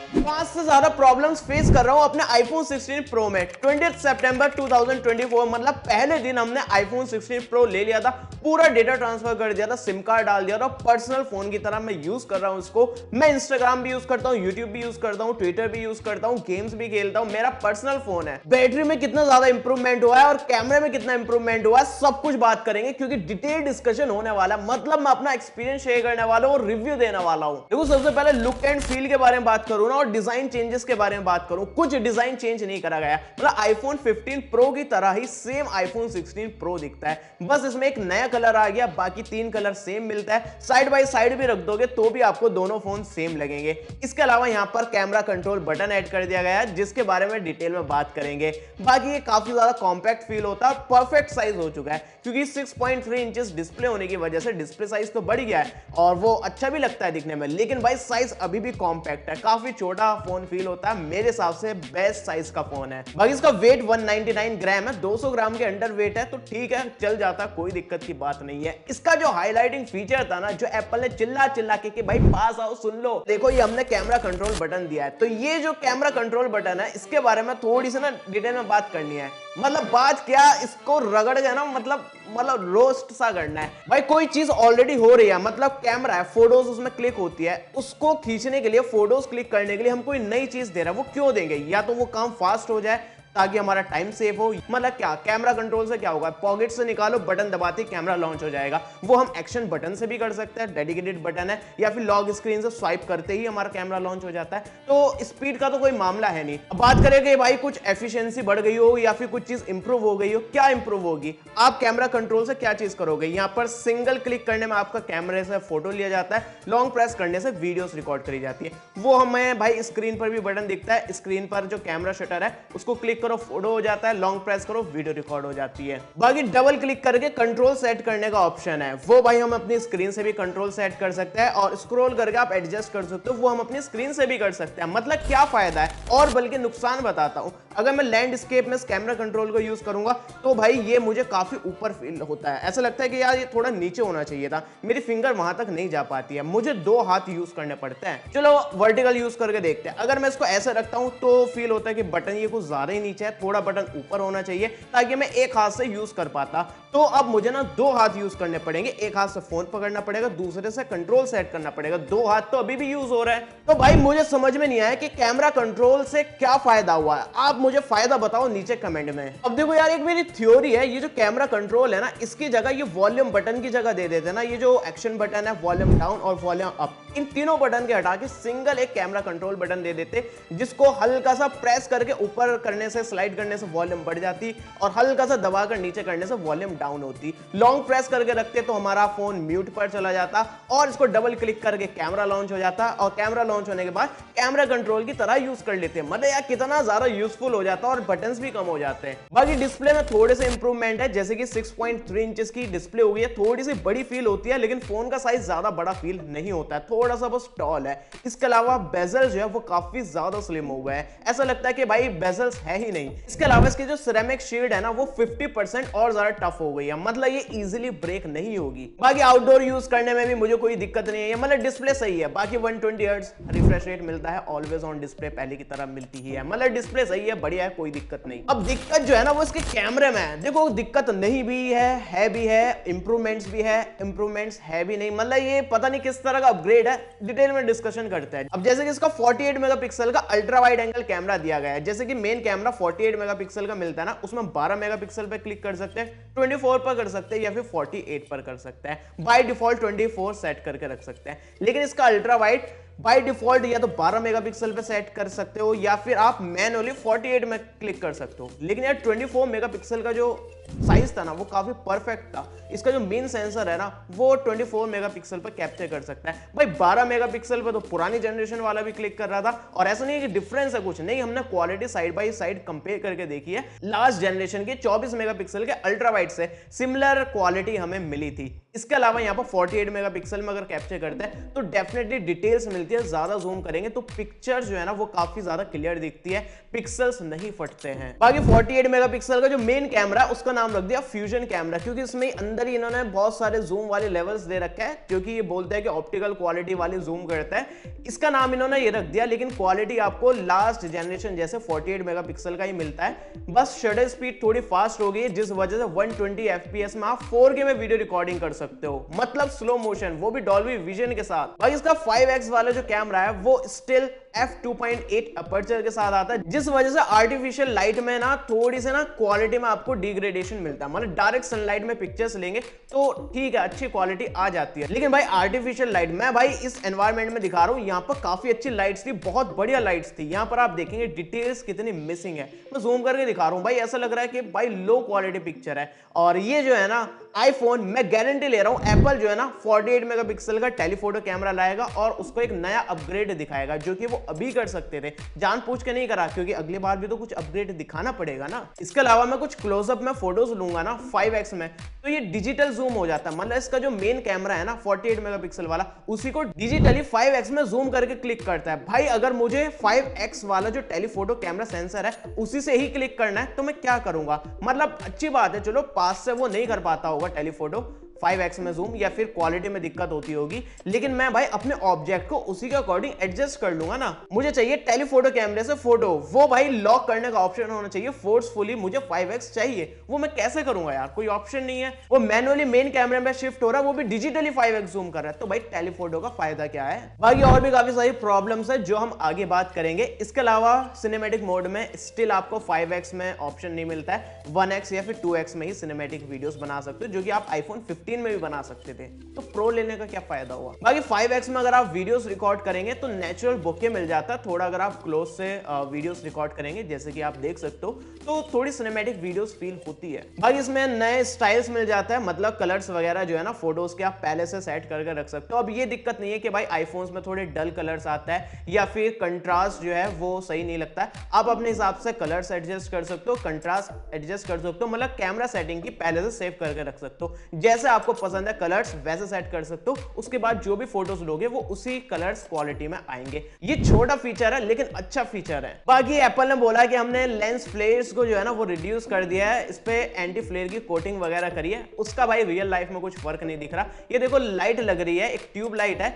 5 से ज्यादा problems face कर रहा हूं अपने iPhone 16 Pro में। 20 सितंबर 2024 मतलब पहले दिन हमने iPhone 16 Pro ले लिया था, पूरा डेटा ट्रांसफर कर दिया था, सिम कार्ड डाल दिया था, पर्सनल फोन की तरह मैं यूज कर रहा हूं इसको। मैं इंस्टाग्राम भी यूज करता हूं, यूट्यूब भी यूज करता हूं, ट्विटर भी यूज करता हूं, गेम्स भी खेलता हूं, मेरा पर्सनल फोन है। बैटरी में कितना ज्यादा इंप्रूवमेंट हुआ है और कैमरे में कितना इंप्रूवमेंट हुआ है सब कुछ बात करेंगे, क्योंकि डिटेल डिस्कशन होने वाला है। मतलब मैं अपना एक्सपीरियंस शेयर करने वाला हूं और रिव्यू देने वाला हूं। देखो सबसे पहले लुक एंड फील के बारे में बात करूं ना और डिजाइन चेंजेस के बारे में बात करूं, कुछ डिजाइन चेंज नहीं करा गया। मतलब iPhone 15 Pro की तरह ही सेम iPhone 16 Pro दिखता है, बस इसमें एक नया कलर आ गया, बाकी 3 कलर सेम मिलता है। साइड बाय साइड भी रख दोगे तो भी आपको दोनों फोन सेम लगेंगे। इसके अलावा यहां पर कैमरा कंट्रोल बटन ऐड कर दिया गया है, जिसके बारे में डिटेल में बात करेंगे। बाकी ये काफी ज्यादा कॉम्पैक्ट फील होता है, परफेक्ट साइज हो चुका है, क्योंकि 6.3 इंचेस डिस्प्ले होने की वजह से डिस्प्ले साइज तो बढ़ गया है और वो अच्छा भी लगता है दिखने में, लेकिन भाई साइज अभी भी कॉम्पैक्ट है, काफी छोटा फोन फील होता है। मेरे हिसाब से बेस्ट साइज का फोन है। बाकी इसका वेट 199 ग्राम है, 200 ग्राम के अंडर वेट है, तो ठीक है, चल जाता, कोई दिक्कत की बात नहीं है। इसका जो हाईलाइटिंग फीचर था ना, जो एप्पल ने चिल्ला चिल्ला के भाई पास आओ सुन लो, देखो ये हमने कैमरा कंट्रोल बटन दिया है। तो ये जो कैमरा कंट्रोल बटन है, इसके बारे में थोड़ी सी ना डिटेल में बात करनी है। मतलब बात क्या, इसको रगड़ के ना मतलब रोस्ट सा करना है। भाई कोई चीज ऑलरेडी हो रही है, मतलब कैमरा है, फोटोज उसमें क्लिक होती है, उसको खींचने के लिए, फोटोज क्लिक करने के लिए हम कोई नई चीज दे रहा है, वो क्यों देंगे? या तो वो काम फास्ट हो जाए ताकि हमारा टाइम सेव हो, मतलब क्या कैमरा कंट्रोल से क्या होगा, पॉकेट से निकालो, बटन दबाते ही कैमरा लॉन्च हो जाएगा। वो हम एक्शन बटन से भी कर सकते हैं, डेडिकेटेड बटन है, या फिर लॉक स्क्रीन से स्वाइप करते ही हमारा कैमरा लॉन्च हो जाता है। तो स्पीड का तो कोई मामला है नहीं। अब बात करें कि भाई कुछ एफिशिएंसी बढ़ गई हो या फिर कुछ चीज इंप्रूव हो गई हो, क्या इंप्रूव होगी? आप कैमरा कंट्रोल से क्या चीज करोगे, यहाँ पर सिंगल क्लिक करने में आपका कैमरे से फोटो लिया जाता है, लॉन्ग प्रेस करने से वीडियोस रिकॉर्ड करी जाती है। वो हमें भाई स्क्रीन पर भी बटन दिखता है, स्क्रीन पर जो कैमरा शटर है उसको क्लिक करो, फोटो हो जाता है, लॉन्ग प्रेस करो, वीडियो रिकॉर्ड हो जाती है। बाकी डबल क्लिक करके कंट्रोल सेट करने का ऑप्शन है, वो भाई हम अपनी स्क्रीन से भी कंट्रोल सेट कर सकते हैं, और स्क्रॉल करके आप एडजस्ट कर सकते हो, वो हम अपनी स्क्रीन से भी कर सकते हैं। मतलब क्या फायदा है, और बल्कि नुकसान बताता हूं। अगर मैं लैंडस्केप में इस कैमरा कंट्रोल को यूज करूंगा तो भाई ये मुझे काफी ऊपर फील होता है, ऐसा लगता है कि यार ये थोड़ा नीचे होना चाहिए था, मेरी फिंगर वहां तक नहीं जा पाती है, मुझे 2 हाथ यूज करने पड़ते हैं। चलो वर्टिकल यूज करके देखते हैं। अगर मैं इसको ऐसे रखता हूं तो फील होता है कि बटन ये कुछ ज्यादा ही नीचे है, थोड़ा बटन ऊपर होना चाहिए ताकि मैं एक हाथ से यूज कर पाता। तो अब मुझे ना 2 हाथ यूज करने पड़ेंगे, एक हाथ से फोन पकड़ना पड़ेगा, दूसरे से कंट्रोल सेट करना पड़ेगा। 2 हाथ तो अभी भी यूज हो रहा है। तो भाई मुझे समझ में नहीं आया कि कैमरा कंट्रोल से क्या फायदा हुआ है, आप मुझे फायदा बताओ नीचे कमेंट में। अब देखो यार, एक मेरी थ्योरी है, ये जो कैमरा कंट्रोल है ना, इसकी जगह ये वॉल्यूम बटन की जगह दे देते ना, ये जो एक्शन बटन है, वॉल्यूम डाउन और वॉल्यूम अप, इन तीनों बटन के हटा के सिंगल एक कैमरा कंट्रोल बटन दे देते, जिसको हल्का सा प्रेस करके ऊपर करने से, स्लाइड करने से वॉल्यूम बढ़ जाती और हल्का सा दबाकर नीचे करने से वॉल्यूम डाउन होती। लॉन्ग प्रेस करके रखते तो हमारा फोन म्यूट पर चला जाता, और इसको डबल क्लिक करके कैमरा लॉन्च हो जाता, और कैमरा लॉन्च होने के बाद कैमरा कंट्रोल की तरह यूज कर लेते। मतलब यार कितना ज्यादा यूजफुल हो जाता, और बटन्स भी कम हो जाते हैं। बाकी डिस्प्ले में थोड़े से इंप्रूवमेंट है, जैसे कि 6.3 इंचेस की डिस्प्ले हो गई है, थोड़ी सी बड़ी फील होती है, लेकिन फोन का साइज ज्यादा बड़ा फील नहीं होता है, थोड़ा सा बस टॉल है। इसके अलावा बेजल जो है वो काफी ज्यादा स्लिम हो गया है, ऐसा लगता है कि भाई बेजल्स है ही नहीं। इसके अलावा इसकी जो सिरेमिक शील्ड है ना, वो 50% और ज्यादा टफ हो गई है, मतलब ये इजीली ब्रेक नहीं होगी। बाकी आउटडोर यूज करने में भी मुझे कोई दिक्कत नहीं है, मतलब डिस्प्ले सही है। बाकी 120 हर्ट्ज रिफ्रेश रेट मिलता है, ऑलवेज ऑन डिस्प्ले पहले की तरह मिलती ही है, मतलब डिस्प्ले सही है, बढ़िया है, कोई दिक्कत नहीं। अब दिक्कत जो है ना वो इसके कैमरे में है। देखो दिक्कत नहीं भी है भी है, इंप्रूवमेंट्स भी है, इंप्रूवमेंट्स है भी नहीं, मतलब ये पता नहीं किस तरह का अपग्रेड है, डिटेल में डिस्कशन करते हैं। अब जैसे कि इसका 48 मेगापिक्सल का अल्ट्रा वाइड एंगल कैमरा दिया गया है, जैसे कि मेन कैमरा 48 मेगापिक्सल का मिलता है ना, उसमें 12 मेगापिक्सल पे क्लिक कर सकते हैं, 24 पर कर सकते हैं, या फिर 48 पर कर सकते हैं। बाय डिफॉल्ट 24 सेट करके रख सकते हैं, लेकिन इसका अल्ट्रा वाइड बाय डिफॉल्ट या तो 12 मेगापिक्सल पे सेट कर सकते हो, या फिर आप मैनुअली 48 में क्लिक कर सकते हो। लेकिन यार 24 मेगापिक्सल का जो साइज था ना वो काफी परफेक्ट था। इसका जो मेन सेंसर है ना वो 24 मेगापिक्सल पर कैप्चर कर सकता है। भाई 12 मेगापिक्सल पे तो पुरानी जनरेशन वाला भी क्लिक कर रहा था, और ऐसा नहीं है कि डिफरेंस है कुछ नहीं, हमने quality side by side compare करके देखी है। लास्ट जनरेशन के 24 मेगापिक्सल के अल्ट्रा वाइड से सिमिलर क्वालिटी हमें मिली थी। इसके अलावा यहाँ पर 48 मेगापिक्सल में अगर कैप्चर करते हैं तो डेफिनेटली डिटेल्स मिलती है, ज्यादा जूम करेंगे तो पिक्चर जो है ना वो काफी ज्यादा क्लियर दिखती है, पिक्सल्स नहीं फटते हैं। बाकी 48 मेगापिक्सल का जो मेन कैमरा उसका नाम रख दिया फ्यूजन कैमरा, क्योंकि इसमें अंदर ही इन्होंने बहुत सारे जूम वाले लेवल्स दे रखे हैं, क्योंकि ये बोलते हैं कि ऑप्टिकल क्वालिटी वाली जूम करता है, इसका नाम इन्होंने ये रख दिया। लेकिन क्वालिटी आपको लास्ट जनरेशन जैसे 48 मेगापिक्सल का ही मिलता है, बस शटर स्पीड थोड़ी फास्ट हो गई है, जिस वजह से 120 एफपीएस में आप 4K में वीडियो रिकॉर्डिंग कर सकते हो, मतलब स्लो मोशन, वो भी डॉल्बी विजन के साथ। भाई इसका 5x वाला जो कैमरा है वो स्टिल f2.8 अपर्चर के साथ आता है, जिस वजह से आर्टिफिशियल लाइट में ना थोड़ी से ना क्वालिटी में आपको डिग्रेडेशन मिलता है। मतलब डायरेक्ट सनलाइट में पिक्चर्स लेंगे तो ठीक है, अच्छी क्वालिटी आ जाती है, लेकिन भाई आर्टिफिशियल लाइट, मैं भाई इस एनवायरनमेंट में दिखा रहा हूं, यहाँ पर काफी अच्छी लाइट्स थी, बहुत बढ़िया लाइट्स थी। यहाँ पर आप देखेंगे डिटेल्स कितनी मिसिंग है, मैं जूम करके दिखा रहा हूं भाई, ऐसा लग रहा है कि भाई लो क्वालिटी पिक्चर है। और ये जो है ना आईफोन, मैं गारंटी ले रहा हूं, एप्पल जो है ना 48 मेगापिक्सल का टेलीफोटो कैमरा लाएगा और उसको एक नया अपग्रेड दिखाएगा, जो कि वो अभी कर सकते थे, जानबूझ के नहीं करा, क्योंकि अगली बार भी तो कुछ अपग्रेड दिखाना पड़ेगा ना। इसके अलावा मैं कुछ क्लोजअप में फोटोज लूंगा ना 5x में, तो ये डिजिटल जूम हो जाता है, मतलब इसका जो मेन कैमरा है ना 48 मेगापिक्सल वाला, उसी को डिजिटली 5x में जूम करके क्लिक करता है। भाई अगर मुझे 5x वाला जो टेलीफोटो कैमरा सेंसर है उसी से ही क्लिक करना है तो मैं क्या करूंगा? मतलब अच्छी बात है, चलो पास से वो नहीं कर पाता होगा टेलीफोटो 5x में जूम, या फिर क्वालिटी में दिक्कत होती होगी, लेकिन मैं भाई अपने ऑब्जेक्ट को उसी के अकॉर्डिंग एडजस्ट कर लूंगा ना। मुझे चाहिए टेलीफोटो कैमरे से फोटो, वो भाई लॉक करने का ऑप्शन होना चाहिए, फोर्सफुली मुझे 5x चाहिए, वो मैं कैसे करूंगा यार? कोई ऑप्शन नहीं है, वो मैनुअली मेन कैमरे में शिफ्ट हो रहा है, वो भी डिजिटली 5x जूम कर रहा है, तो भाई टेलीफोटो का फायदा क्या है? बाकी और भी काफी सारी प्रॉब्लम्स है जो हम आगे बात करेंगे। इसके अलावा सिनेमैटिक मोड में स्टिल आपको 5x में ऑप्शन नहीं मिलता है, 1x या फिर 2x में ही सिनेमैटिक वीडियोस बना सकते हो, जो कि आप आईफोन 15 में भी बना सकते थे, तो प्रो लेने का क्या फायदा हुआ? बाकी 5x में अगर आप वीडियोस रिकॉर्ड करेंगे तो नेचुरल बुके मिल जाता है, थोड़ा अगर आप क्लोज से वीडियोस रिकॉर्ड करेंगे जैसे कि आप देख सकते हो, तो थोड़ी सिनेमैटिक वीडियोस फील होती है। बाकी इसमें नए स्टाइल्स मिल जाता है, मतलब कलर्स वगैरह जो है ना फोटोज के आप पहले से सेट करके रख सकते हो। अब ये दिक्कत नहीं है कि भाई आईफोन्स में थोड़े डल कलर्स आता है या फिर कंट्रास्ट जो है वो सही नहीं लगता है, आप अपने हिसाब से कलर्स एडजस्ट कर सकते हो, कंट्रास्ट एडजस्ट कर सकते हो, मतलब कैमरा सेटिंग की पहले से सेव करके रख सकते हो, जैसे आपको पसंद है कलर्स वैसे सेट कर सकते हो, उसके बाद जो भी फोटोज लोगे वो उसी कलर्स क्वालिटी में आएंगे। ये छोटा फीचर है लेकिन अच्छा फीचर है। बाकी एप्पल ने बोला कि हमने लेंस फ्लेयर्स को जो है ना वो रिड्यूस कर दिया है, इस पे एंटी फ्लेयर की कोटिंग वगैरह करी है, उसका भाई रियल लाइफ में कुछ फर्क नहीं दिख रहा। ये देखो लाइट लग रही है, एक ट्यूब लाइट है,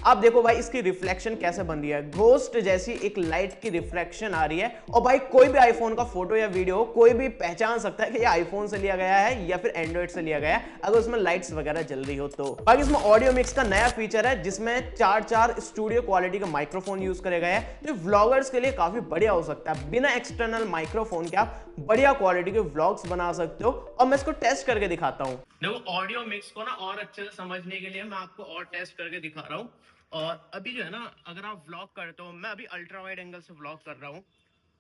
आप देखो भाई इसकी रिफ्लेक्शन कैसे बन रही है, घोस्ट जैसी एक लाइट की रिफ्लेक्शन आ रही है। और भाई कोई भी आईफोन का फोटो या वीडियो कोई भी पहचान सकता है कि ये आईफोन से लिया गया है या फिर एंड्रॉइड से लिया गया है, अगर उसमें लाइट्स वगैरह जल रही हो तो। बाकी इसमें ऑडियो मिक्स का नया फीचर है, जिसमें 4 स्टूडियो क्वालिटी का माइक्रोफोन यूज करे गए हैं, तो व्लॉगर्स के लिए काफी बढ़िया हो सकता है, बिना एक्सटर्नल माइक्रोफोन के आप बढ़िया क्वालिटी के व्लॉग्स बना सकते हो। और मैं इसको टेस्ट करके दिखाता हूँ। देखो ऑडियो मिक्स को ना और अच्छे से समझने के लिए मैं आपको और टेस्ट करके दिखा रहा हूँ। और अभी जो है ना अगर आप व्लॉग करते हो, मैं अभी अल्ट्रा वाइड एंगल से व्लॉग कर रहा हूँ,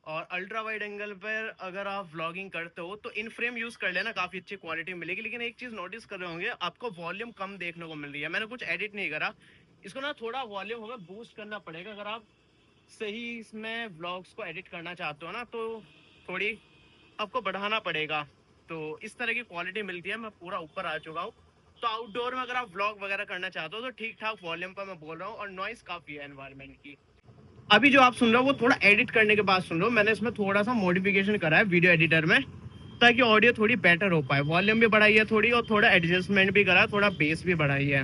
और अल्ट्रा वाइड एंगल पर अगर आप व्लॉगिंग करते हो तो इन फ्रेम यूज कर लेना, काफी अच्छी क्वालिटी मिलेगी। लेकिन एक चीज नोटिस कर रहे होंगे, आपको वॉल्यूम कम देखने को मिल रही है। मैंने कुछ एडिट नहीं करा, इसको ना थोड़ा वॉल्यूम होगा बूस्ट करना पड़ेगा, अगर आप सही इसमें व्लॉग्स को एडिट करना चाहते हो ना, तो थोड़ी आपको बढ़ाना पड़ेगा। तो इस तरह की क्वालिटी मिलती है। मैं पूरा ऊपर आ चुका हूँ, तो आउटडोर में अगर आप व्लॉग वगैरह करना चाहते हो तो ठीक ठाक वॉल्यूम पर मैं बोल रहा हूँ, और नॉइस काफी है एनवायरनमेंट की। अभी जो आप सुन रहे हो वो थोड़ा एडिट करने के बाद सुन रहे हो, मैंने इसमें थोड़ा सा मॉडिफिकेशन करा है वीडियो एडिटर में, ताकि ऑडियो थोड़ी बेटर हो पाए। वॉल्यूम भी बढ़ाई है थोड़ी, और थोड़ा एडजस्टमेंट भी करा है, थोड़ा बेस भी बढ़ाई है,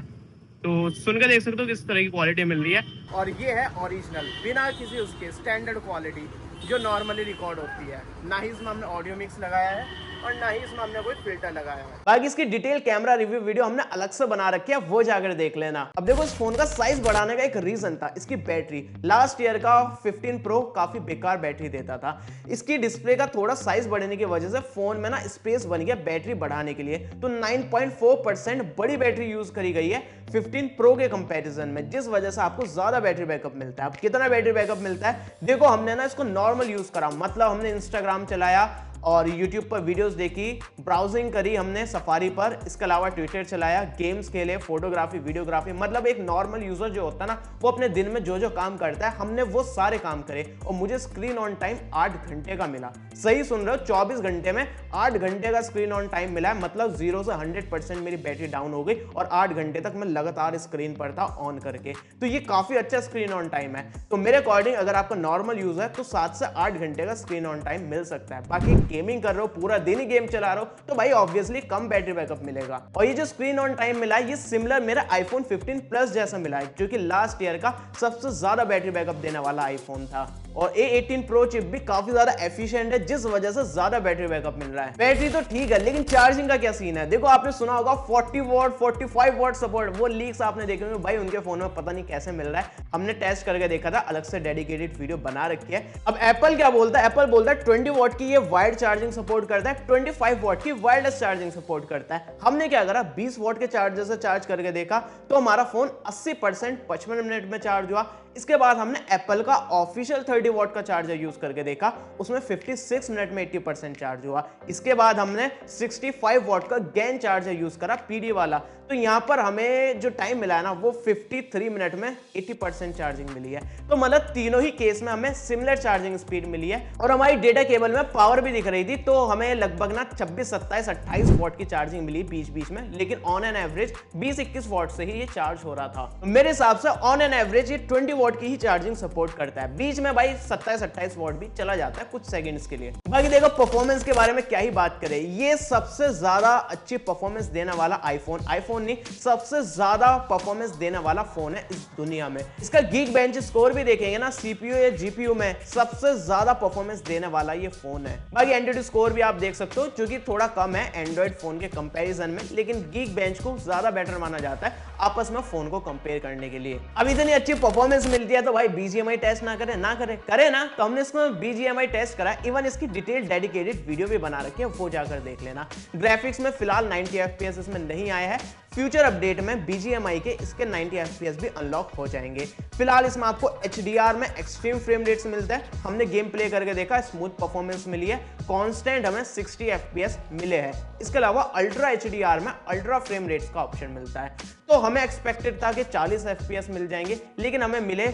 तो सुनकर देख सकते हो किस तरह की क्वालिटी मिल रही है। और ये है ओरिजिनल, बिना किसी उसके स्टैंडर्ड क्वालिटी जो नॉर्मली रिकॉर्ड होती है, ना ही इसमें हमने ऑडियो मिक्स लगाया है और ना ही इसमें हमने कोई फिल्टर लगाया है। बाकी इसकी डिटेल कैमरा रिव्यू वीडियो हमने अलग से बना रखी है, वो जाकर देख लेना। अब देखो इस फोन का साइज बढ़ाने का एक रीजन था इसकी बैटरी। लास्ट ईयर का 15 प्रो काफी बेकार बैटरी देता था, इसकी डिस्प्ले का थोड़ा साइज बढ़ने की वजह से फोन में ना स्पेस बन गया बैटरी बढ़ाने के लिए, तो 9.4% बड़ी बैटरी यूज करी गई है 15 प्रो के कंपैरिजन में, जिस वजह से आपको ज्यादा बैटरी बैकअप मिलता है। अब कितना बैटरी बैकअप मिलता है देखो, हमने ना इसको नॉर्मल यूज करा, मतलब हमने इंस्टाग्राम चलाया और YouTube पर वीडियोस देखी, ब्राउजिंग करी हमने सफारी पर, इसके अलावा ट्विटर चलाया, गेम्स खेले, फोटोग्राफी, वीडियोग्राफी, मतलब एक नॉर्मल यूजर जो होता है ना वो अपने दिन में जो जो काम करता है हमने वो सारे काम करे, और मुझे स्क्रीन ऑन टाइम 8 घंटे का मिला। सही सुन रहे हो, 24 घंटे में 8 घंटे का स्क्रीन ऑन टाइम मिला है, मतलब 0 से 100% मेरी बैटरी डाउन हो गई और 8 घंटे तक मैं लगातार स्क्रीन पर था ऑन करके, तो ये काफी अच्छा स्क्रीन ऑन टाइम है। तो मेरे अकॉर्डिंग अगर आपका नॉर्मल यूज है तो 7 से 8 घंटे का स्क्रीन ऑन टाइम मिल सकता है। बाकी गेमिंग कर रहे हो, पूरा दिन ही गेम चला रहे हो, तो भाई ऑब्वियसली कम बैटरी बैकअप मिलेगा। और ये जो स्क्रीन ऑन टाइम मिला है ये सिमिलर मेरा आईफोन 15 प्लस जैसा मिला है, जो कि लास्ट ईयर का सबसे ज्यादा बैटरी बैकअप देने वाला आईफोन था। और A18 Pro चिप भी काफी ज्यादा एफिशिएंट है, जिस वजह से ज्यादा बैटरी बैकअप मिल रहा है। बैटरी तो ठीक है, लेकिन चार्जिंग का क्या सीन है? देखो आपने सुना होगा 40 वॉट 45 वॉट सपोर्ट, वो लीक्स आपने देखे होंगे भाई, उनके फोन में पता नहीं कैसे मिल रहा है। हमने टेस्ट करके देखा था, अलग से डेडिकेटेड वीडियो बना रखी है। अब एप्पल क्या बोलता है? एप्पल बोलता है 20 वॉट की ये वायर्ड चार्जिंग सपोर्ट करता है, 25 वॉट की वायरलेस चार्जिंग सपोर्ट करता है। हमने क्या करा, 20 वॉट के चार्जर से चार्ज करके देखा तो हमारा फोन 80% 55 मिनट में चार्ज हुआ। इसके बाद हमने एप्पल का ऑफिशियल 30 वॉट का चार्जर यूज करके देखा, उसमें 56 मिनट में 80% चार्ज हुआ। इसके बाद हमने 65 वॉट का गैन चार्जर यूज करा, पीडी वाला, तो यहां पर हमें जो टाइम मिला है ना वो 53 मिनट में 80% चार्जिंग मिली है। तो मतलब तीनों ही केस में हमें सिमिलर चार्जिंग स्पीड मिली है। और हमारी डेटा केबल में पावर भी दिख रही थी, तो हमें लगभग ना 26, 27, 28 वॉट की चार्जिंग मिली बीच बीच में, लेकिन ऑन एन एवरेज 20-21 वॉट से ही ये चार्ज हो रहा था। मेरे हिसाब से ऑन एन एवरेज ये 20 वॉट की ही चार्जिंग सपोर्ट करता है, बीच में भाई 27-28 वॉट भी चला जाता है कुछ सेकंड्स के लिए। बाकी देखो परफॉर्मेंस के बारे में क्या ही बात करें, ये सबसे ज्यादा अच्छी परफॉर्मेंस देने वाला आईफोन नहीं, सबसे ज्यादा परफॉर्मेंस देने वाला फोन है इस दुनिया में। इसका गीक बेंच स्कोर भी देखेंगे ना, सीपीयू या जीपीयू में सबसे ज्यादा परफॉर्मेंस देने वाला ये फोन है। बाकी एंड्रॉइड स्कोर भी आप देख सकते हो, जो कि थोड़ा कम है एंड्रॉइड फोन के कंपैरिजन में, लेकिन गीक बेंच को ज्यादा बेटर माना जाता है आपस में फोन को कंपेयर करने के लिए। अब इतनी अच्छी परफॉर्मेंस मिलती है तो भाई बीजीएमआई टेस्ट ना करे ना, तो हमने इसमें बीजीएमआई टेस्ट करा, इवन इसकी डिटेल डेडिकेटेड वीडियो भी बना रखी है, वो जाकर देख लेना। ग्राफिक्स में फिलहाल 90 FPS इसमें नहीं आया है, फ्यूचर अपडेट में बीजीएमआई के इसके 90 FPS भी अनलॉक हो जाएंगे। फिलहाल इसमें आपको HDR में एक्सट्रीम फ्रेम रेट्स मिलता है, हमने गेम प्ले करके देखा, स्मूथ परफॉर्मेंस मिली है, कांस्टेंट हमें 60 FPS मिले हैं। इसके अलावा अल्ट्रा HDR में अल्ट्रा फ्रेम रेट्स का ऑप्शन मिलता है, तो हमें एक्सपेक्टेड था कि 40 FPS मिल जाएंगे, लेकिन हमें मिले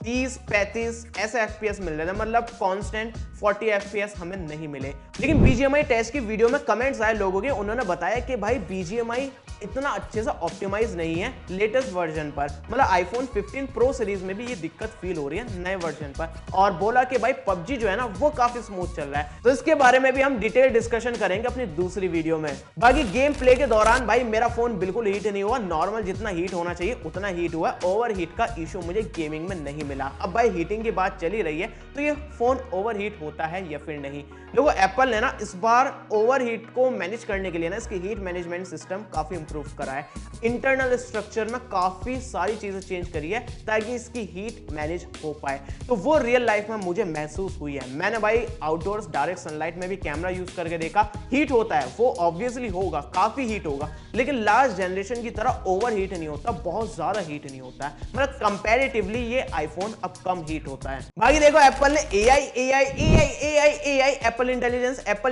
30-35 ऐसे FPS मिल रहे थे, मतलब कांस्टेंट 40 FPS हमें नहीं मिले। लेकिन बीजीएमआई टेस्ट की वीडियो में कमेंट्स आए लोगों के, उन्होंने बताया कि भाई बीजीएमआई इतना अच्छे से ऑप्टिमाइज नहीं है लेटेस्ट वर्जन पर, मतलब आईफोन 15 प्रो सीरीज में भी ये दिक्कत फील हो रही है नए वर्जन पर, और बोला कि भाई पबजी जो है ना वो काफी स्मूथ चल रहा है। तो इसके बारे में भी हम डिटेल डिस्कशन करेंगे अपनी दूसरी वीडियो में। बाकी गेम प्ले के दौरान भाई मेरा फोन बिल्कुल हीट नहीं हुआ, नॉर्मल जितना हीट होना चाहिए उतना हीट हुआ, ओवर हीट का इशू मुझे गेमिंग में नहीं मिला। अब भाई हीटिंग की बात चली रही है, तो ये फोन ओवर हीट होता है या फिर नहीं? देखो एप्पल ने ना इस बार ओवर हीट को मैनेज करने के लिए ना इसकी हीट मैनेजमेंट सिस्टम काफी इंप्रूव करा है, इंटरनल स्ट्रक्चर में काफी सारी चीजें चेंज करी है ताकि इसकी हीट मैनेज हो पाए। तो वो रियल लाइफ में मुझे महसूस हुई है। मैंने भाई आउटडोर्स डायरेक्ट सनलाइट में भी कैमरा यूज करके देखा, हीट होता है, वो ऑब्वियसली होगा, काफी हीट होगा, लेकिन लास्ट जनरेशन की तरह ओवर हीट नहीं होता, बहुत ज्यादा हीट नहीं होता है, मतलब कंपैरेटिवली ये आईफोन अब कम हीट होता है। बाकी देखो एप्पल ने एआई एप्पल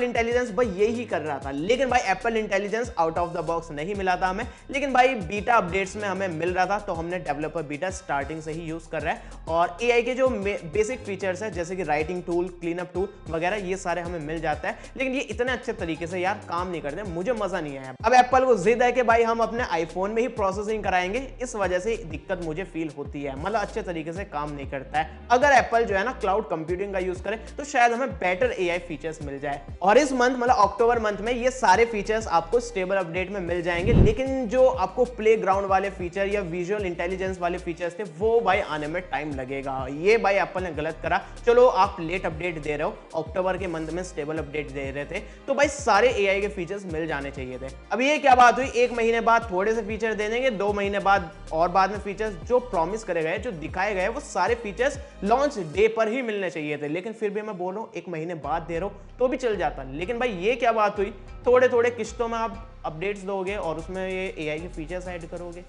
इंटेलिजेंस भाई यही कर रहा था, लेकिन भाई Apple intelligence out of the box नहीं मिला था हमें, लेकिन भाई बीटा अपडेट्स में हमें मिल रहा था, तो हमने डेवलपर बीटा स्टार्टिंग से ही यूज कर रहा है। और एआई के जो बेसिक फीचर्स है जैसे कि राइटिंग टूल, क्लीनअप टूल वगैरह, ये सारे हमें मिल जाता है, लेकिन ये इतने अच्छे तरीके से यार काम नहीं करते, मुझे मजा नहीं आया। अब एप्पल को जिद है कि भाई हम अपने आईफोन में ही प्रोसेसिंग कराएंगे, इस वजह से दिक्कत मुझे फील होती है, मतलब अच्छे तरीके से काम नहीं करता है। अगर एप्पल जो है ना क्लाउड कंप्यूटिंग का यूज करे तो शायद हमें बेटर एआई फीचर्स मिल जाए। और इस मंथ मतलब अक्टूबर मंथ में ये सारे फीचर्स आपको स्टेबल अपडेट में मिल जाएंगे, लेकिन जो आपको प्लेग्राउंड वाले फीचर या विजुअल इंटेलिजेंस वाले फीचर्स थे वो भाई आने में टाइम लगेगा। ये भाई एप्पल ने गलत करा, चलो आप लेट अपडेट दे रहे हो, अक्टूबर के मंथ में स्टेबल अपडेट दे रहे थे, तो भाई सारे एआई के फीचर्स मिल जाने चाहिए थे। अब ये क्या बात हुई, एक महीने बाद थोड़े से फीचर दे देंगे, 2 महीने बाद और बाद में फीचर्स जो प्रॉमिस करे गए, जो दिखाए गए, वो सारे फीचर्स लॉन्च डे पर ही मिलने चाहिए थे, लेकिन फिर भी मैं बोल रहा हूँ 1 महीने बाद दे रहा हूँ तो भी चल जाता। लेकिन भाई ये क्या बात हुई, थोड़े थोड़े किस्तों में आप अपडेट्स दोगे और उसमें ये एआई के फीचर्स ऐड करोगे,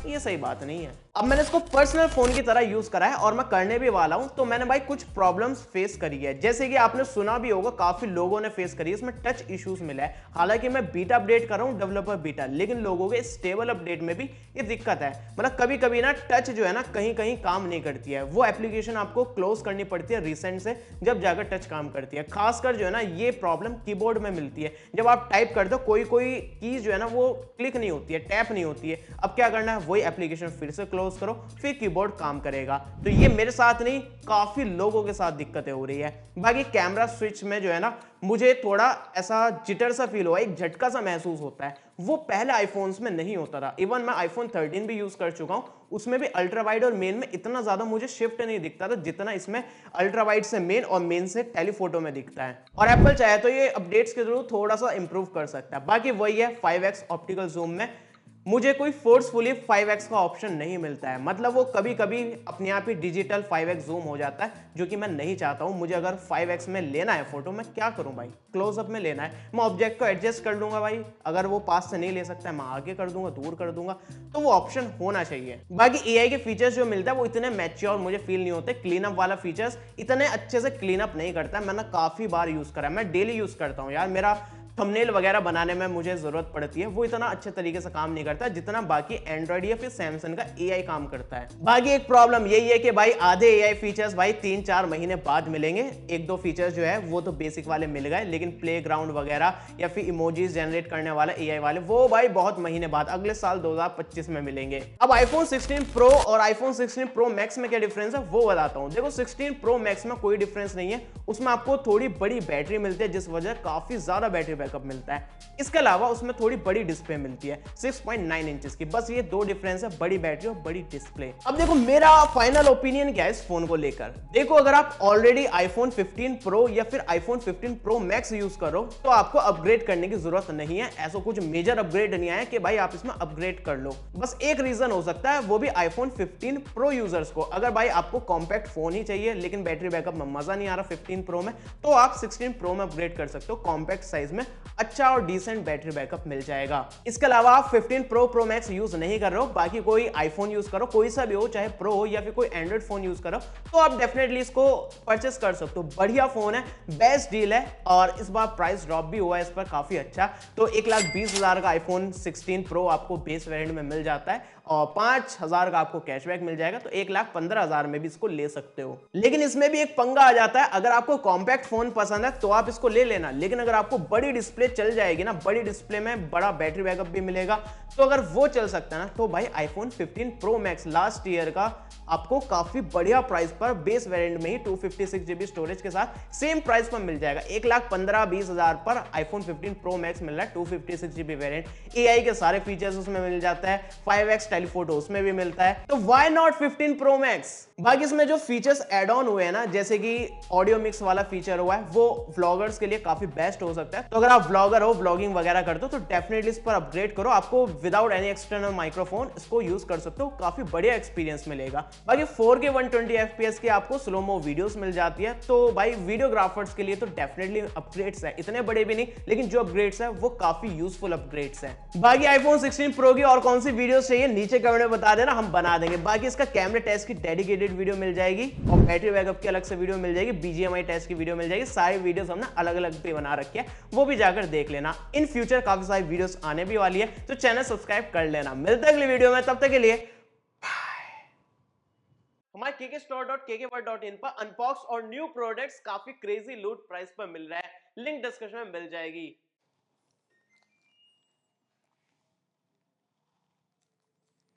ये सही बात नहीं है। अब मैंने इसको पर्सनल फोन की तरह यूज करा है और मैं करने भी वाला हूं, तो मैंने भाई कुछ प्रॉब्लम्स फेस करी है, जैसे कि आपने सुना भी होगा काफी लोगों ने फेस करी है, इसमें टच इश्यूज मिला है। हालांकि मैं बीटा अपडेट कर रहा हूं, डेवलपर बीटा, लेकिन लोगों के स्टेबल अपडेट में भी ये दिक्कत है। मतलब कभी कभी ना टच जो है ना कहीं कहीं काम नहीं करती है, वो एप्लीकेशन आपको क्लोज करनी पड़ती है रिसेंट से, जब जाकर टच काम करती है। खासकर जो है ना ये प्रॉब्लम कीबोर्ड में मिलती है, जब आप टाइप करते हो कोई कीज जो है ना वो क्लिक नहीं होती है, टैप नहीं होती है। अब क्या करना है, वही एप्लीकेशन फिर से क्लोज करो, फिर कीबोर्ड काम करेगा। तो ये मेरे साथ नहीं, काफी लोगों के साथ दिक्कतें हो रही है। बाकी कैमरा स्विच में जो है ना, मुझे थोड़ा ऐसा जिटर सा फील हुआ, एक झटका सा महसूस होता है, वो पहले आईफोन्स में नहीं होता था। इवन मैं आईफोन 13 भी यूज कर चुका हूं, उसमें भी अल्ट्रा वाइड और मेन में इतना ज्यादा मुझे शिफ्ट नहीं दिखता था जितना इसमें अल्ट्रा वाइड से मेन और मेन से टेलीफोटो में दिखता है। और एप्पल चाहे तो ये अपडेट्स के थ्रू थोड़ा सा इंप्रूव कर सकता है। बाकी वही है, 5x ऑप्टिकल जूम में मुझे कोई फोर्सफुली 5x का ऑप्शन नहीं मिलता है, मतलब वो कभी कभी अपने आप ही डिजिटल 5x जूम हो जाता है, जो कि मैं नहीं चाहता हूं। मुझे अगर 5x में लेना है फोटो, मैं क्या करूं भाई, क्लोजअप में लेना है, मैं ऑब्जेक्ट को एडजस्ट कर लूंगा भाई, अगर वो पास से नहीं ले सकता है मैं आगे कर दूंगा, दूर कर दूंगा, तो वो ऑप्शन होना चाहिए। बाकी एआई के फीचर्स जो मिलता है वो इतने मैच्योर मुझे फील नहीं होते। क्लीन अप वाला फीचर्स इतने अच्छे से क्लीन अप नहीं करता है, मैंने काफी बार यूज करा है, मैं डेली यूज करता हूं यार। मेरा थंबनेल वगैरह बनाने में मुझे जरूरत पड़ती है, वो इतना अच्छे तरीके से काम नहीं करता जितना बाकी एंड्रॉइड या फिर सैमसंग का एआई काम करता है। बाकी एक प्रॉब्लम यही है कि भाई आधे एआई फीचर्स भाई 3-4 महीने बाद मिलेंगे। एक दो फीचर्स जो है वो तो बेसिक वाले मिल गए, लेकिन प्लेग्राउंड वगैरह या फिर इमोजीज जनरेट करने वाला एआई वाले, वो भाई बहुत महीने बाद, अगले साल 2025 में मिलेंगे। अब आईफोन 16 प्रो और आईफोन 16 प्रो मैक्स में क्या डिफरेंस है वो बताता हूं। देखो 16 प्रो मैक्स में कोई डिफरेंस नहीं है, उसमें आपको थोड़ी बड़ी बैटरी मिलती है, जिस वजह काफी ज्यादा बैटरी बैकअप मिलता है। इसके अलावा उसमें थोड़ी बड़ी डिस्प्ले मिलती है 6.9 इंचेस की, बस ये दो डिफरेंस है, बड़ी बैटरी और बड़ी डिस्प्ले। अब देखो मेरा फाइनल ओपिनियन क्या है इस फोन को लेकर। देखो अगर आप ऑलरेडी आईफोन 15 प्रो या फिर आईफोन 15 प्रो मैक्स यूज करो तो आपको अपग्रेड करने की जरूरत नहीं है। ऐसा कुछ मेजर अपग्रेड नहीं आया कि भाई आप इसमें अपग्रेड कर लो। बस एक रीजन हो सकता है, वो भी आईफोन 15 प्रो यूजर्स को, अगर भाई आपको कॉम्पैक्ट फोन ही चाहिए लेकिन बैटरी बैकअप में मजा नहीं आ रहा 15 प्रो में, तो आप 16 प्रो में अपग्रेड कर सकते हो। कॉम्पैक्ट साइज में अच्छा और डिसेंट बैटरी बैकअप मिल जाएगा। इसके अलावा आप 15 प्रो प्रो मैक्स यूज नहीं कर रहे हो, बाकी कोई आईफोन यूज करो, कोई सा भी हो, चाहे प्रो हो या फिर कोई एंड्रॉइड फोन यूज करो, तो आप डेफिनेटली इसको परचेस कर सकते हो। बढ़िया फोन है, बेस्ट डील है, और इस बार प्राइस ड्रॉप भी हुआ है इस पर काफी अच्छा। तो 1,20,000 का आईफोन 16 प्रो आपको बेस वेरिएंट में मिल जाता है और 5,000 का आपको कैशबैक मिल जाएगा, तो 1,15,000 में भी इसको ले सकते हो। लेकिन इसमें भी एक पंगा आ जाता है, अगर आपको कॉम्पैक्ट फोन पसंद है तो आप इसको ले लेना, लेकिन अगर आपको बड़ी डिस्प्ले चल जाएगी ना, बड़ी डिस्प्ले में बड़ा बैटरी बैकअप भी मिलेगा, तो अगर वो चल सकता है ना, तो भाई iPhone 15 pro max last year का आपको काफी बढ़िया प्राइस पर बेस वेरिएंट में ही 256GB स्टोरेज के साथ सेम प्राइस पर मिल जाएगा। 1,15,20,000 पर आईफोन 15 प्रो मैक्स मिल रहा है 256GB वेरिएंट। एआई के सारे फीचर्स उसमें मिल जाता है, 5x टेलीफोटो उसमें भी मिलता है, तो व्हाई नॉट 15 प्रो मैक्स। बाकी इसमें जो फीचर्स एड ऑन हुए हैं ना, जैसे कि ऑडियो मिक्स वाला फीचर हुआ है, वो व्लॉगर्स के लिए काफी बेस्ट हो सकता है। तो अगर आप व्लॉगर हो, व्लॉगिंग वगैरह करते हो, तो डेफिनेटली इस पर अपग्रेड करो। आपको विदाउट एनी एक्सटर्नल माइक्रोफोन इसको यूज कर सकते हो, काफी बढ़िया एक्सपीरियंस मिलेगा। बाकी 4K 120 FPS की आपको स्लोमो वीडियोस मिल जाती है, तो भाई वीडियोग्राफर्स के लिए तो डेफिनेटली अपग्रेड्स है, इतने बड़े भी नहीं, लेकिन जो अपग्रेड्स है वो काफी यूजफुल अपग्रेड्स है। बाकी आईफोन 16 प्रो की और कौन सी वीडियोस चाहिए नीचे कमेंट में बता देना, हम बना देंगे। बाकी इसका कैमरा टेस्ट की डेडिकेटेड वीडियो मिल जाएगी और बैटरी बैकअप की अलग से वीडियो मिल जाएगी, BGMI टेस्ट की वीडियो मिल जाएगी। सारी वीडियोस हमने अलग अलग पे बना रखी है, वो भी जाकर देख लेना। इन फ्यूचर काफी सारी वीडियोस आने भी वाली है, तो चैनल सब्सक्राइब कर लेना। मिलते हैं अगली वीडियो में, तब तक के लिए हमारे kkstore.kkworld.in पर अनबॉक्स और न्यू प्रोडक्ट्स काफी क्रेजी लूट प्राइस पर मिल रहा है, लिंक डिस्क्रिप्शन में मिल जाएगी।